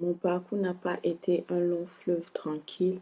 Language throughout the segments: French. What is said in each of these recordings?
Mon parcours n'a pas été un long fleuve tranquille.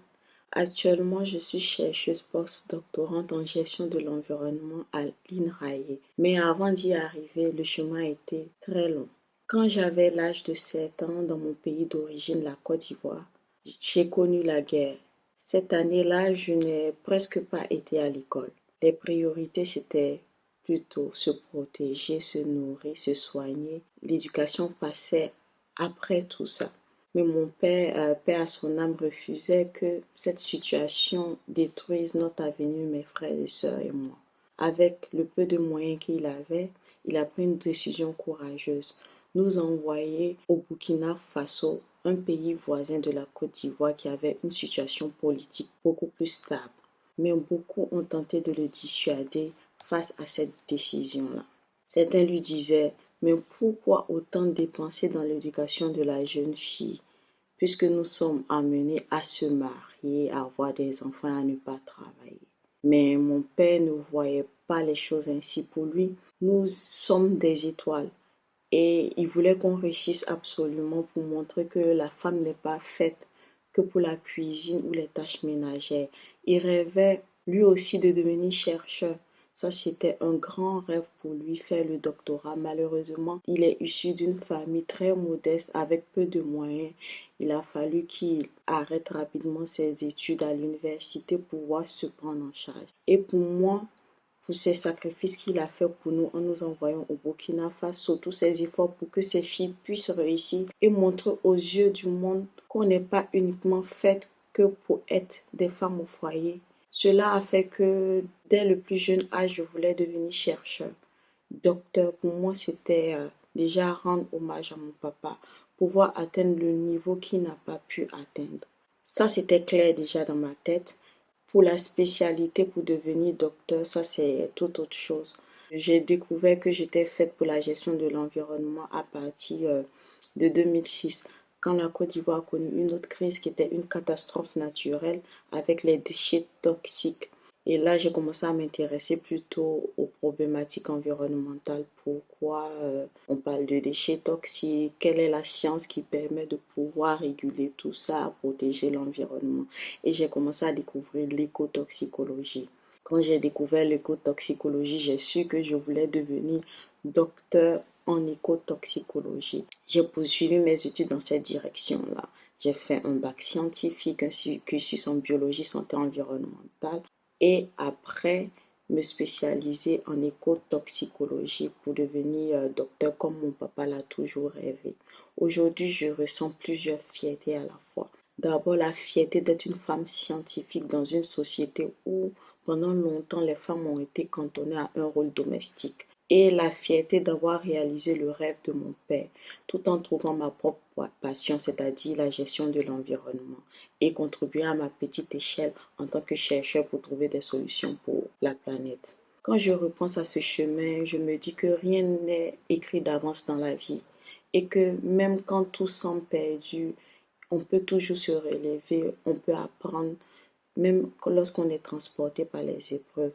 Actuellement, je suis chercheuse postdoctorante en gestion de l'environnement à l'INRAE. Mais avant d'y arriver, le chemin a été très long. Quand j'avais l'âge de 7 ans dans mon pays d'origine, la Côte d'Ivoire, j'ai connu la guerre. Cette année-là, je n'ai presque pas été à l'école. Les priorités, c'était plutôt se protéger, se nourrir, se soigner. L'éducation passait après tout ça. Mais mon père, paix à son âme, refusait que cette situation détruise notre avenir, mes frères et sœurs et moi. Avec le peu de moyens qu'il avait, il a pris une décision courageuse. Nous envoyer au Burkina Faso, un pays voisin de la Côte d'Ivoire qui avait une situation politique beaucoup plus stable. Mais beaucoup ont tenté de le dissuader face à cette décision-là. Certains lui disaient, mais pourquoi autant dépenser dans l'éducation de la jeune fille, puisque nous sommes amenés à se marier, à avoir des enfants, à ne pas travailler. Mais mon père ne voyait pas les choses ainsi. Pour lui, nous sommes des étoiles. Et il voulait qu'on réussisse absolument pour montrer que la femme n'est pas faite que pour la cuisine ou les tâches ménagères. Il rêvait lui aussi de devenir chercheur. Ça, c'était un grand rêve pour lui, faire le doctorat. Malheureusement, il est issu d'une famille très modeste avec peu de moyens. Il a fallu qu'il arrête rapidement ses études à l'université pour pouvoir se prendre en charge. Et pour moi, pour ces sacrifices qu'il a fait pour nous en nous envoyant au Burkina Faso, tous ces efforts pour que ces filles puissent réussir et montrer aux yeux du monde qu'on n'est pas uniquement fait que pour être des femmes au foyer. Cela a fait que dès le plus jeune âge, je voulais devenir chercheur. Docteur, pour moi, c'était déjà rendre hommage à mon papa, pouvoir atteindre le niveau qu'il n'a pas pu atteindre. Ça, c'était clair déjà dans ma tête. Pour la spécialité, pour devenir docteur, ça, c'est tout autre chose. J'ai découvert que j'étais faite pour la gestion de l'environnement à partir de 2006, quand la Côte d'Ivoire a connu une autre crise qui était une catastrophe naturelle avec les déchets toxiques. Et là, j'ai commencé à m'intéresser plutôt aux problématiques environnementales. Pourquoi on parle de déchets toxiques? Quelle est la science qui permet de pouvoir réguler tout ça, protéger l'environnement? Et j'ai commencé à découvrir l'écotoxicologie. Quand j'ai découvert l'écotoxicologie, j'ai su que je voulais devenir docteur en écotoxicologie. J'ai poursuivi mes études dans cette direction-là. J'ai fait un bac scientifique, un cursus en biologie, santé environnementale et après me spécialiser en écotoxicologie pour devenir docteur comme mon papa l'a toujours rêvé. Aujourd'hui, je ressens plusieurs fiertés à la fois. D'abord, la fierté d'être une femme scientifique dans une société où pendant longtemps les femmes ont été cantonnées à un rôle domestique. Et la fierté d'avoir réalisé le rêve de mon père, tout en trouvant ma propre passion, c'est-à-dire la gestion de l'environnement, et contribuer à ma petite échelle en tant que chercheur pour trouver des solutions pour la planète. Quand je repense à ce chemin, je me dis que rien n'est écrit d'avance dans la vie et que même quand tout semble perdu, on peut toujours se relever, on peut apprendre, même lorsqu'on est transporté par les épreuves.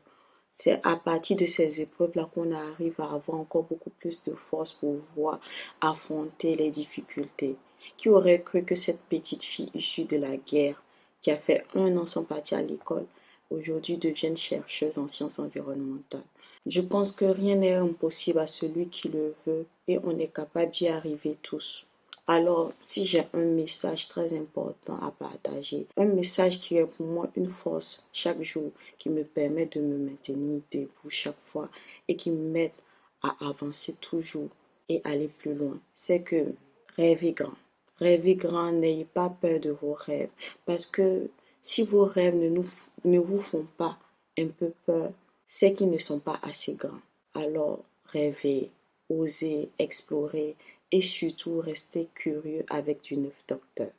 C'est à partir de ces épreuves-là qu'on arrive à avoir encore beaucoup plus de force pour pouvoir affronter les difficultés. Qui aurait cru que cette petite fille issue de la guerre, qui a fait 1 an sans partir à l'école, aujourd'hui devienne chercheuse en sciences environnementales? Je pense que rien n'est impossible à celui qui le veut et on est capable d'y arriver tous. Alors, si j'ai un message très important à partager, un message qui est pour moi une force chaque jour, qui me permet de me maintenir debout chaque fois et qui m'aide à avancer toujours et aller plus loin, c'est que rêvez grand. Rêvez grand, n'ayez pas peur de vos rêves. Parce que si vos rêves ne vous font pas un peu peur, c'est qu'ils ne sont pas assez grands. Alors, rêvez, osez, explorez et surtout restez curieux avec du neuf docteur.